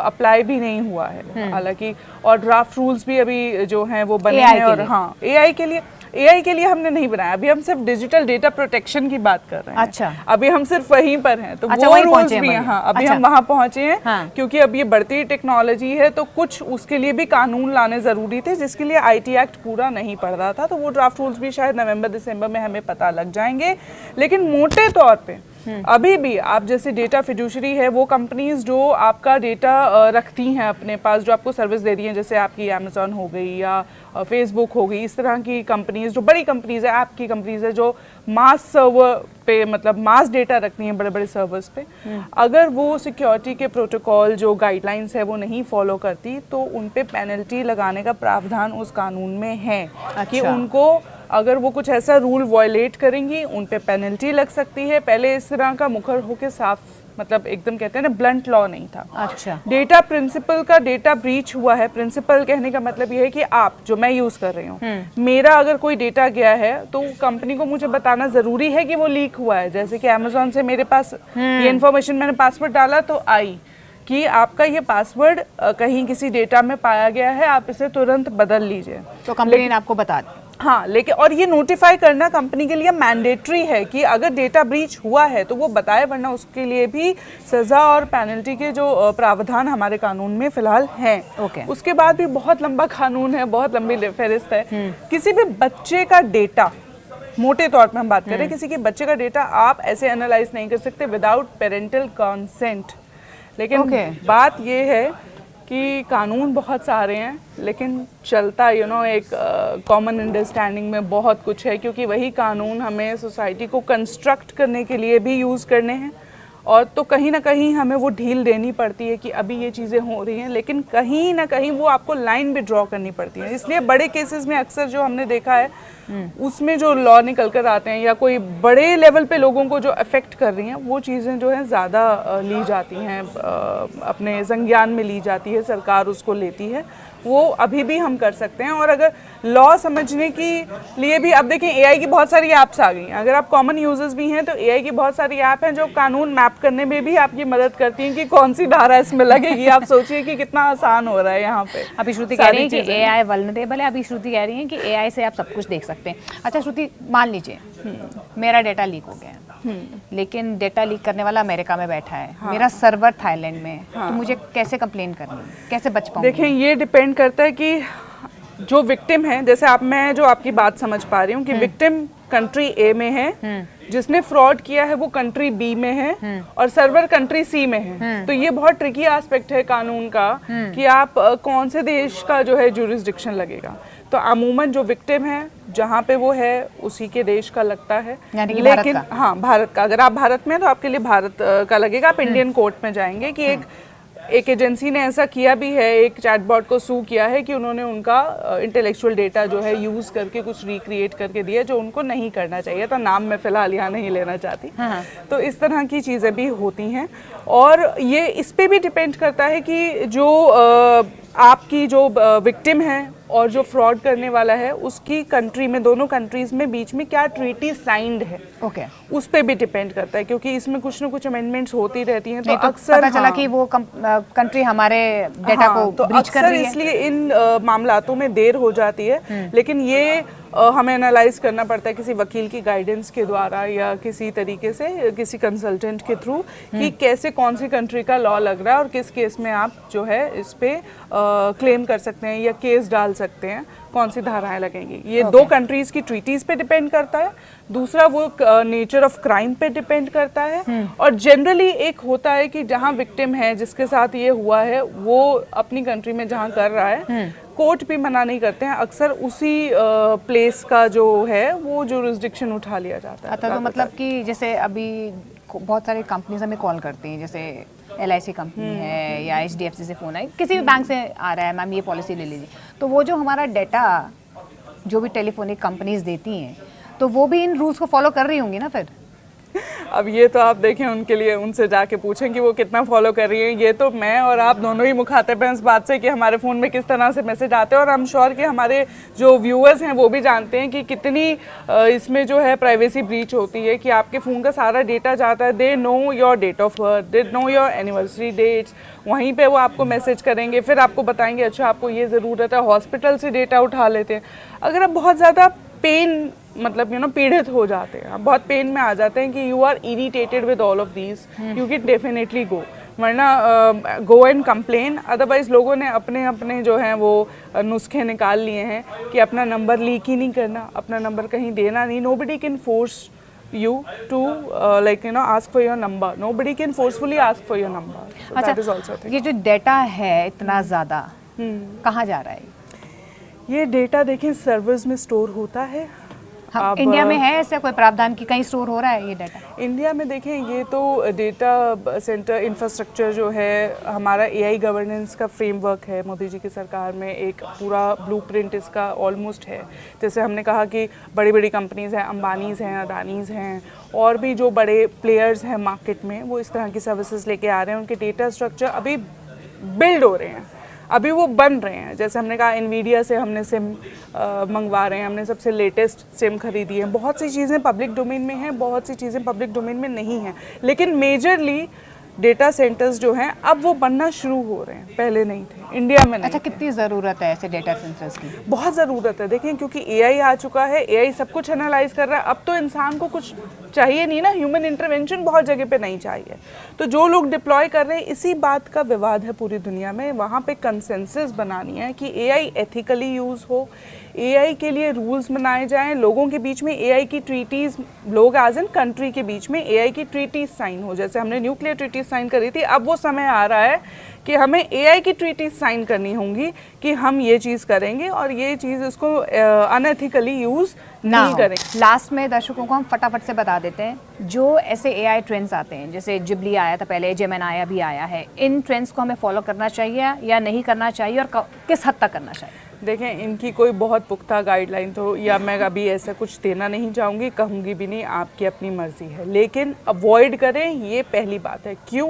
अप्लाई भी नहीं हुआ है हालांकि, और ड्राफ्ट रूल्स भी अभी जो हैं वो बने हैं। और हाँ, एआई के लिए हमने नहीं बनाया, अभी हम सिर्फ डिजिटल डेटा प्रोटेक्शन की बात कर रहे हैं। अच्छा, अभी हम सिर्फ वहीं पर हैं, तो अच्छा, वो रूल्स भी हैं। हाँ, अभी हम वहाँ पहुंचे हैं। हाँ। क्योंकि अब ये बढ़ती टेक्नोलॉजी है तो कुछ उसके लिए भी कानून लाने जरूरी थे, जिसके लिए आईटी एक्ट पूरा नहीं पड़ रहा था। तो वो ड्राफ्ट रूल्स भी शायद नवंबर दिसंबर में हमें पता लग जाएंगे। लेकिन मोटे तौर पे अभी भी आप जैसे डेटा फिड्यूशरी है, वो कंपनीज जो आपका डेटा रखती हैं अपने पास, जो आपको सर्विस दे रही हैं, जैसे आपकी अमेजॉन हो गई या फेसबुक हो गई, इस तरह की कंपनीज जो बड़ी कंपनीज है, ऐप की कंपनीज है, जो मास सर्वर पे मतलब मास डेटा रखती हैं बड़े बड़े सर्वर्स पे, अगर वो सिक्योरिटी के प्रोटोकॉल जो गाइडलाइंस है वो नहीं फॉलो करती तो उन पे पेनल्टी लगाने का प्रावधान उस कानून में है। कि उनको अगर वो कुछ ऐसा रूल वायलेट करेंगी उन पे पेनल्टी लग सकती है। पहले इस तरह का मुखर होके साफ मतलब एकदम कहते हैं ना ब्लंट लॉ नहीं था। अच्छा, डेटा प्रिंसिपल का डेटा ब्रीच हुआ है। प्रिंसिपल कहने का मतलब ये है कि आप जो मैं यूज कर रही हूँ, मेरा अगर कोई डेटा गया है तो कंपनी को मुझे बताना जरूरी है कि वो लीक हुआ है। जैसे कि अमेजोन से मेरे पास ये इन्फॉर्मेशन, मैंने पासवर्ड डाला तो आई कि आपका ये पासवर्ड कहीं किसी डेटा में पाया गया है, आप इसे तुरंत बदल लीजिए, तो कंपनी ने आपको बता दी। हाँ, लेकिन और ये नोटिफाई करना कंपनी के लिए मैंडेटरी है कि अगर डेटा ब्रीच हुआ है तो वो बताए, वरना उसके लिए भी सजा और पेनल्टी के जो प्रावधान हमारे कानून में फिलहाल हैं। उसके बाद भी बहुत लंबा कानून है, बहुत लंबी फहरिस्त है। किसी भी बच्चे का डेटा, मोटे तौर पे हम बात करें, किसी के बच्चे का डेटा आप ऐसे एनालाइज नहीं कर सकते विदाउट पेरेंटल कंसेंट। लेकिन बात ये है कि कानून बहुत सारे हैं, लेकिन चलता एक कॉमन अंडरस्टैंडिंग में बहुत कुछ है, क्योंकि वही कानून हमें सोसाइटी को कंस्ट्रक्ट करने के लिए भी यूज़ करने हैं। और तो कहीं ना कहीं हमें वो ढील देनी पड़ती है कि अभी ये चीज़ें हो रही हैं, लेकिन कहीं ना कहीं वो आपको लाइन भी ड्रॉ करनी पड़ती है। इसलिए बड़े केसेस में अक्सर जो हमने देखा है उसमें जो लॉ निकल कर आते हैं या कोई बड़े लेवल पे लोगों को जो अफेक्ट कर रही हैं, वो चीज़ें जो है ज़्यादा ली जाती हैं, अपने संज्ञान में ली जाती है, सरकार उसको लेती है। वो अभी भी हम कर सकते हैं। और अगर लॉ समझने के लिए भी, अब देखें एआई की बहुत सारी ऐप्स आ गई हैं। अगर आप कॉमन यूजर्स भी हैं तो एआई की बहुत सारी ऐप हैं जो कानून मैप करने में भी आपकी मदद करती हैं कि कौन सी धारा इसमें लगेगी। आप सोचिए कि कितना आसान हो रहा है यहाँ पे। अभी श्रुति कह रही है कि एआई वल्नरेबल है, अभी श्रुति कह रही है कि एआई से आप सब कुछ देख सकते हैं। अच्छा श्रुति, मान लीजिए मेरा डेटा लीक हो गया, लेकिन डेटा लीक करने वाला अमेरिका में बैठा है, मेरा सर्वर थाईलैंड में, तो मुझे कैसे कंप्लेन करनी है, कैसे बच पाऊंगी? देखिए ये डिपेंड करता है कि जो विक्टिम है, जैसे मैं जो आपकी बात समझ पा रही हूँ कि विक्टिम कंट्री ए में है, जिसने फ्रॉड किया है वो कंट्री बी में है और सर्वर कंट्री सी में है। तो ये बहुत ट्रिकी एस्पेक्ट है कानून का कि आप कौन से देश का जो है जुरिस्डिक्शन लगेगा। तो अमूमन जो विक्टिम है जहाँ पे वो है उसी के देश का लगता है, लेकिन हाँ भारत का, अगर आप भारत में हैं तो आपके लिए भारत का लगेगा। आप इंडियन कोर्ट में जाएंगे कि एक एजेंसी ने ऐसा किया भी है, एक चैटबॉट को सू किया है कि उन्होंने उनका इंटेलेक्चुअल डेटा जो है यूज़ करके कुछ रिक्रिएट करके दिया जो उनको नहीं करना चाहिए था। नाम मैं फ़िलहाल यहाँ नहीं लेना चाहती। तो इस तरह की चीज़ें भी होती हैं और ये इस पे भी डिपेंड करता है कि जो आपकी जो विक्टिम है और जो फ्रॉड करने वाला है उसकी कंट्री में, दोनों कंट्रीज में बीच में क्या ट्रीटी साइंड है, उस पे भी डिपेंड करता है, क्योंकि इसमें कुछ ना कुछ अमेंडमेंट्स होती रहती हैं। तो अक्सर पता चला कि वो कंट्री हमारे डेटा को ब्रीच कर रही है, इसलिए इन मामलातों में देर हो जाती है। लेकिन ये हमें एनालाइज करना पड़ता है किसी वकील की गाइडेंस के द्वारा या किसी तरीके से किसी कंसल्टेंट के थ्रू कि कैसे कौन सी कंट्री का लॉ लग रहा है और किस केस में आप जो है इस पे क्लेम कर सकते हैं या केस डाल सकते हैं, कौन सी धाराएं लगेंगी। ये दो कंट्रीज की ट्रीटीज पे डिपेंड करता है, दूसरा वो नेचर ऑफ क्राइम पे डिपेंड करता है। और जनरली एक होता है कि जहाँ विक्टिम है जिसके साथ ये हुआ है वो अपनी कंट्री में जहाँ कर रहा है कोर्ट भी मना नहीं करते हैं, अक्सर उसी प्लेस का जो है वो जुरिस्डिक्शन उठा लिया जाता है। तो मतलब कि जैसे अभी बहुत सारी कंपनीज हमें कॉल करती हैं, जैसे LIC कंपनी है या HDFC से फ़ोन है, किसी भी बैंक से आ रहा है, मैम ये पॉलिसी ले लीजिए, तो वो जो हमारा डेटा जो भी टेलीफोनिक कंपनीज देती हैं तो वो भी इन रूल्स को फॉलो कर रही होंगी ना फिर? अब ये तो आप देखें, उनके लिए उनसे जाके पूछें कि वो कितना फॉलो कर रही हैं। ये तो मैं और आप दोनों ही मुखातिब हैं इस बात से कि हमारे फ़ोन में किस तरह से मैसेज आते हैं, और आई एम श्योर कि हमारे जो व्यूअर्स हैं वो भी जानते हैं कि कितनी इसमें जो है प्राइवेसी ब्रीच होती है, कि आपके फ़ोन का सारा डेटा जाता है। They know your date of birth, they know your anniversary dates, वहीं पे वो आपको मैसेज करेंगे, फिर आपको बताएंगे अच्छा आपको ये ज़रूरत है, हॉस्पिटल से डेटा उठा लेते हैं। अगर आप बहुत ज़्यादा पेन मतलब पीड़ित हो जाते हैं, आप बहुत पेन में आ जाते हैं कि you are irritated with all of these, you can definitely go, वरना गो एंड कंप्लेन। अदरवाइज लोगों ने अपने अपने जो हैं वो नुस्खे निकाल लिए हैं कि अपना नंबर लीक ही नहीं करना, अपना नंबर कहीं देना नहीं। Nobody can force you to ask for your number. Nobody can forcefully ask for your number. So अच्छा, that is also a thing. ये जो डेटा है इतना ज़्यादा कहाँ जा रहा है? ये डेटा देखें सर्वर्स में स्टोर होता है। हाँ, इंडिया में है ऐसा कोई प्रावधान कि कहीं स्टोर हो रहा है ये डाटा? इंडिया में देखें, ये तो डेटा सेंटर इंफ्रास्ट्रक्चर जो है, हमारा एआई गवर्नेंस का फ्रेमवर्क है मोदी जी की सरकार में, एक पूरा ब्लूप्रिंट इसका ऑलमोस्ट है। जैसे हमने कहा कि बड़ी बड़ी कंपनीज़ हैं, अंबानीज़ हैं, अडानीज़ हैं, और भी जो बड़े प्लेयर्स हैं मार्केट में, वो इस तरह की सर्विसेज लेके आ रहे हैं। उनके डेटा स्ट्रक्चर अभी बिल्ड हो रहे हैं, अभी वो बन रहे हैं। जैसे हमने कहा एनवीडिया से हमने सिम मंगवा रहे हैं, हमने सबसे लेटेस्ट सिम खरीदी है। बहुत सी चीज़ें पब्लिक डोमेन में हैं, बहुत सी चीज़ें पब्लिक डोमेन में नहीं हैं, लेकिन मेजरली डेटा सेंटर्स जो हैं अब वो बनना शुरू हो रहे हैं, पहले नहीं थे, इंडिया में नहीं। अच्छा, कितनी ज़रूरत है ऐसे डेटा सेंटर्स की? बहुत ज़रूरत है। देखें, क्योंकि एआई आ चुका है, एआई सब कुछ एनालाइज कर रहा है, अब तो इंसान को कुछ चाहिए नहीं ना, ह्यूमन इंटरवेंशन बहुत जगह पे नहीं चाहिए। तो जो लोग डिप्लॉय कर रहे हैं, इसी बात का विवाद है पूरी दुनिया में, वहाँ पे कंसेंसस बनानी है कि एआई एथिकली यूज़ हो, एआई के लिए रूल्स बनाए जाएं, लोगों के बीच में एआई की ट्रीटीज़, लोग एज एन कंट्री के बीच में एआई की ट्रीटीज़ साइन हो। जैसे हमने न्यूक्लियर ट्रीटीज़ साइन करी थी, अब वो समय आ रहा है कि हमें एआई की ट्रीटीज़ साइन करनी होंगी कि हम ये चीज़ करेंगे और ये चीज़ इसको अनएथिकली यूज़ नहीं करेंगे। लास्ट में दर्शकों को हम फटाफट से बता देते हैं, जो ऐसे एआई ट्रेंड्स आते हैं, जैसे जिबली आया था पहले, जेमिनी भी आया है, इन ट्रेंड्स को हमें फॉलो करना चाहिए या नहीं करना चाहिए, और किस हद तक करना चाहिए? देखें, इनकी कोई बहुत पुख्ता गाइडलाइन तो या मैं अभी ऐसा कुछ देना नहीं चाहूँगी, कहूँगी भी नहीं, आपकी अपनी मर्ज़ी है, लेकिन अवॉइड करें, ये पहली बात है। क्यों?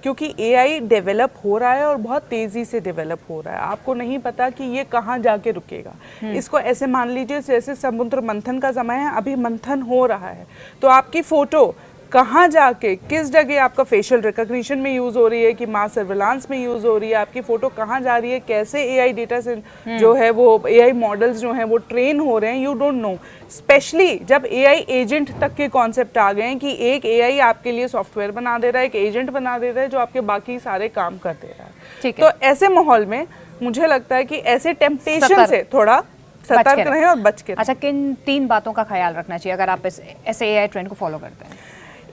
क्योंकि एआई डेवलप हो रहा है और बहुत तेज़ी से डेवलप हो रहा है, आपको नहीं पता कि ये कहाँ जाके रुकेगा। इसको ऐसे मान लीजिए जैसे समुद्र मंथन का समय है, अभी मंथन हो रहा है, तो आपकी फ़ोटो कहाँ जाके किस जगह आपका फेशियल रिकग्निशन में यूज़ हो रही है कि मास सर्विलांस में यूज़ हो रही है, आपकी फ़ोटो कहाँ जा रही है, कैसे एआई डेटा से जो है वो एआई मॉडल्स जो हैं वो ट्रेन हो रहे हैं, यू डोंट नो। स्पेशली जब एआई एजेंट तक के कॉन्सेप्ट आ गए हैं कि एक एआई आपके लिए सॉफ्टवेयर बना दे रहा है, एक एजेंट बना दे रहा है जो आपके बाकी सारे काम कर दे रहा है। ठीक है। तो ऐसे माहौल में मुझे लगता है कि ऐसे टेम्पटेशन से थोड़ा सतर्क रहें और बच के। अच्छा, किन 3 बातों का ख्याल रखना चाहिए अगर आप ऐसे एआई ट्रेंड को फॉलो करते हैं?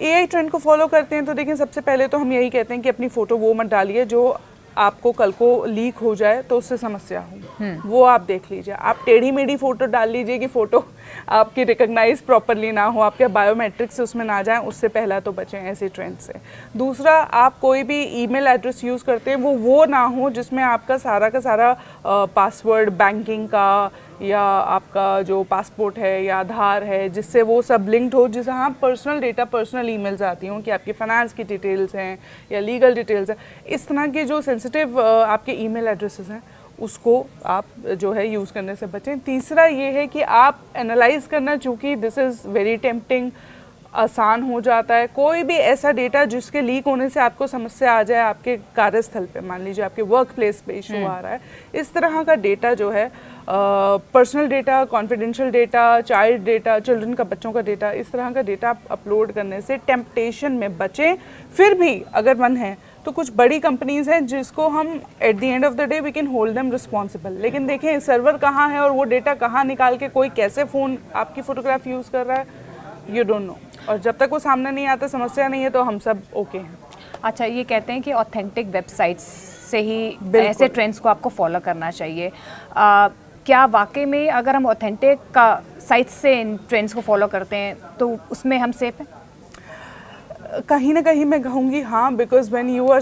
एआई ट्रेंड को फॉलो करते हैं तो देखिए, सबसे पहले तो हम यही कहते हैं कि अपनी फ़ोटो वो मत डालिए जो आपको कल को लीक हो जाए तो उससे समस्या हो, वो आप देख लीजिए। आप टेढ़ी मेढ़ी फ़ोटो डाल लीजिए कि फ़ोटो आपकी रिकग्नाइज प्रॉपरली ना हो, आपके बायोमेट्रिक्स उसमें ना जाएं, उससे पहला तो बचें ऐसे ट्रेंड से। दूसरा, आप कोई भी ईमेल एड्रेस यूज़ करते हैं वो ना हो जिसमें आपका सारा का सारा पासवर्ड बैंकिंग का या आपका जो पासपोर्ट है या आधार है, जिससे वो सब लिंक्ड हो, जिससे हाँ पर्सनल डेटा, पर्सनल ईमेल्स आती हों कि आपकी फाइनेंस की डिटेल्स हैं या लीगल डिटेल्स हैं, इस तरह के जो सेंसिटिव आपके ईमेल एड्रेसेस हैं उसको आप जो है यूज़ करने से बचें। तीसरा ये है कि आप एनालाइज करना, चूँकि दिस इज़ वेरी टेम्पटिंग, आसान हो जाता है। कोई भी ऐसा डेटा जिसके लीक होने से आपको समस्या आ जाए आपके कार्यस्थल पे, मान लीजिए आपके वर्क प्लेस पे इशू आ रहा है, इस तरह का डेटा जो है, personal data, confidential data, child data, children का, बच्चों का डेटा, इस तरह का डेटा अपलोड करने से टेम्पटेशन में बचें। फिर भी अगर मन है तो कुछ बड़ी कंपनीज हैं जिसको हम at the end of the day we can hold them responsible, लेकिन देखें सर्वर कहाँ है और वो डेटा कहाँ निकाल के कोई कैसे फ़ोन आपकी फ़ोटोग्राफ यूज़ कर रहा है, यू डोंट नो। और जब तक वो सामने नहीं आता, समस्या नहीं है, तो हम सब ओके हैं। अच्छा, ये कहते हैं कि ऑथेंटिक वेबसाइट्स से ही ऐसे ट्रेंड्स को आपको फॉलो करना चाहिए। क्या वाकई में अगर हम ऑथेंटिक का साइट से इन ट्रेंड्स को फॉलो करते हैं तो उसमें हम सेफ हैं? कहीं ना कहीं मैं कहूँगी हाँ, because when you are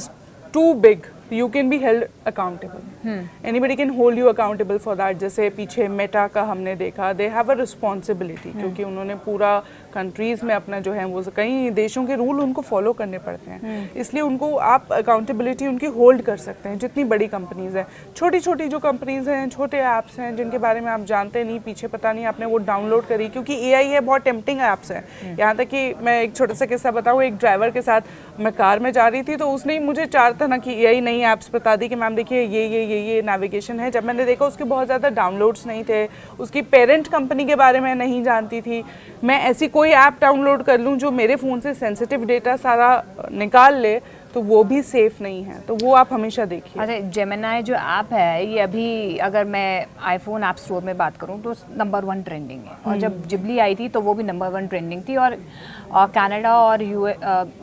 too big you can be held accountable. Anybody can hold you accountable for that. जैसे पीछे मेटा का हमने देखा, दे हैव अ रिस्पॉन्सिबिलिटी, क्योंकि उन्होंने पूरा कंट्रीज में अपना जो है वो कई देशों के रूल उनको फॉलो करने पड़ते हैं, इसलिए उनको आप अकाउंटेबिलिटी उनकी होल्ड कर सकते हैं। जितनी बड़ी कंपनीज हैं, छोटी छोटी जो कंपनीज हैं, छोटे ऐप्स हैं जिनके बारे में आप जानते नहीं, पीछे पता नहीं आपने वो डाउनलोड करी, क्योंकि AI है, बहुत टेम्पटिंग ऐप्स हैं। यहाँ तक कि मैं एक छोटा सा किस्सा बताऊँ, एक ड्राइवर के साथ मैं कार में जा रही थी, तो उसने मुझे 4 तरह की AI नई ऐप्स बता दी कि मैम देखिए ये नेविगेशन है। जब मैंने देखा उसके बहुत ज़्यादा डाउनलोड्स नहीं थे, उसकी पेरेंट कंपनी के बारे में नहीं जानती थी। मैं ऐसी कोई ऐप डाउनलोड कर लूँ जो मेरे फ़ोन से सेंसिटिव डेटा सारा निकाल ले, तो वो भी सेफ नहीं है। तो वो आप हमेशा देखिए। अच्छा, जेमिनी जो ऐप है ये अभी अगर मैं आईफोन ऐप स्टोर में बात करूं तो नंबर 1 ट्रेंडिंग है, और जब जिबली आई थी तो वो भी नंबर 1 ट्रेंडिंग थी, और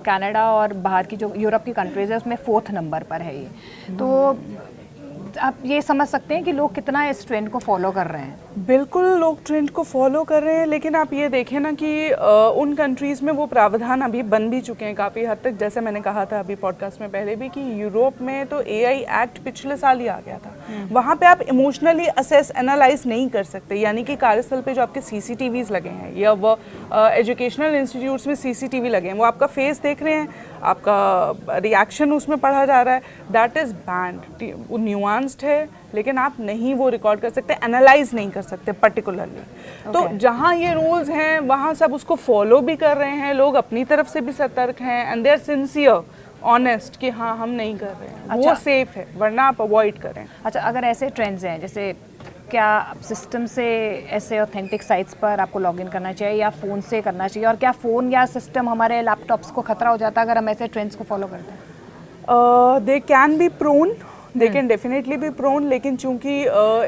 कनाडा और बाहर की जो यूरोप की कंट्रीज है उसमें 4th नंबर पर है ये। तो आप ये समझ सकते हैं कि लोग कितना इस ट्रेंड को फॉलो कर रहे हैं। बिल्कुल लोग ट्रेंड को फॉलो कर रहे हैं, लेकिन आप ये देखें ना कि उन कंट्रीज़ में वो प्रावधान अभी बन भी चुके हैं काफ़ी हद तक। जैसे मैंने कहा था अभी पॉडकास्ट में पहले भी कि यूरोप में तो AI एक्ट पिछले साल ही आ गया था। वहाँ पे आप इमोशनली असेस एनालाइज नहीं कर सकते, यानी कि कार्यस्थल पे जो आपके CCTVs लगे हैं या वो एजुकेशनल इंस्टीट्यूट्स में CCTV लगे हैं, वो आपका फेस देख रहे हैं, आपका रिएक्शन उसमें पढ़ा जा रहा है, दैट इज़ बैंड। वो न्यूआंस्ड है, लेकिन आप नहीं वो रिकॉर्ड कर सकते, एनालाइज नहीं कर सकते पर्टिकुलरली। तो जहाँ ये रूल्स हैं वहाँ सब उसको फॉलो भी कर रहे हैं, लोग अपनी तरफ से भी सतर्क हैं, and they are sincere, honest कि हाँ हम नहीं कर रहे हैं। अच्छा। वो सेफ है, वरना आप अवॉइड करें। अच्छा, अगर ऐसे ट्रेंड्स हैं, जैसे क्या सिस्टम से ऐसे ऑथेंटिक साइट्स पर आपको लॉगिन करना चाहिए या फ़ोन से करना चाहिए, और क्या फ़ोन या सिस्टम हमारे लैपटॉप्स को खतरा हो जाता है अगर हम ऐसे ट्रेंड्स को फॉलो करते हैं? They can be prone, they can definitely भी प्रोन, लेकिन चूंकि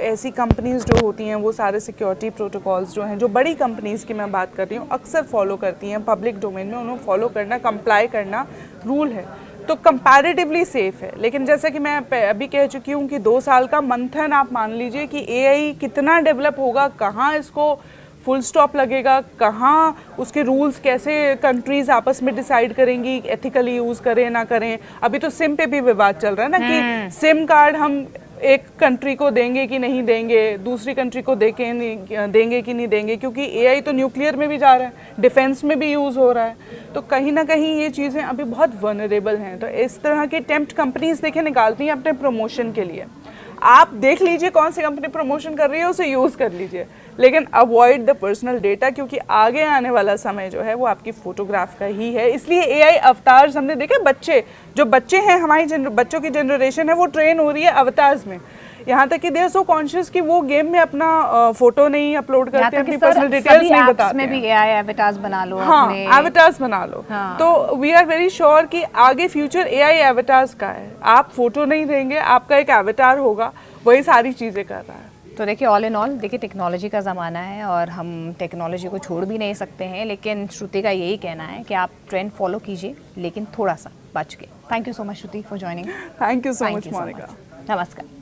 ऐसी कंपनीज जो होती हैं वो सारे सिक्योरिटी प्रोटोकॉल्स जो हैं, जो बड़ी कंपनीज की मैं बात कर रही हूँ, अक्सर फॉलो करती हैं। पब्लिक डोमेन में उन्हें फॉलो करना, कंप्लाई करना रूल है, तो कंपैरेटिवली सेफ है। लेकिन जैसा कि मैं अभी कह चुकी हूँ कि 2 साल का मंथन आप मान लीजिए कि AI कितना डेवलप होगा, कहाँ इसको फुल स्टॉप लगेगा, कहाँ उसके रूल्स कैसे कंट्रीज आपस में डिसाइड करेंगी एथिकली यूज़ करें ना करें। अभी तो सिम पे भी विवाद चल रहा है ना कि सिम कार्ड हम एक कंट्री को देंगे कि नहीं देंगे, दूसरी कंट्री को देंगे कि नहीं देंगे, क्योंकि AI तो न्यूक्लियर में भी जा रहा है, डिफेंस में भी यूज़ हो रहा है। तो कहीं ना कहीं ये चीज़ें अभी बहुत वनरेबल हैं। तो इस तरह के टेम्प्ट कंपनीज देखें निकालती हैं अपने प्रमोशन के लिए। आप देख लीजिए कौन सी कंपनी प्रमोशन कर रही है, उसे यूज़ कर लीजिए, लेकिन अवॉइड द पर्सनल डेटा, क्योंकि आगे आने वाला समय जो है वो आपकी फोटोग्राफ का ही है। इसलिए AI अवतार्स हमने देखे, जो बच्चे हैं, हमारी बच्चों की जनरेशन है, वो ट्रेन हो रही है अवतार्स में। यहाँ तक कि दे आर सो कॉन्शियस कि वो गेम में अपना फोटो नहीं अपलोड करते, अपनी पर्सनल डिटेल्स नहीं बताते में भी AI एवेटार्स बना लो। हाँ, एवेटार्स बना लो। हाँ। तो वी आर वेरी श्योर कि आगे फ्यूचर AI एवेटार्स का है। आप फोटो नहीं देंगे, आपका एक एवेटार होगा, वही सारी चीज़ें कर रहा है। तो देखिए, ऑल इन ऑल देखिए, टेक्नोलॉजी का ज़माना है और हम टेक्नोलॉजी को छोड़ भी नहीं सकते हैं, लेकिन श्रुति का यही कहना है कि आप ट्रेंड फॉलो कीजिए, लेकिन थोड़ा सा बच के। Thank you so much Shruti for joining. Thank you so much Monika. नमस्कार।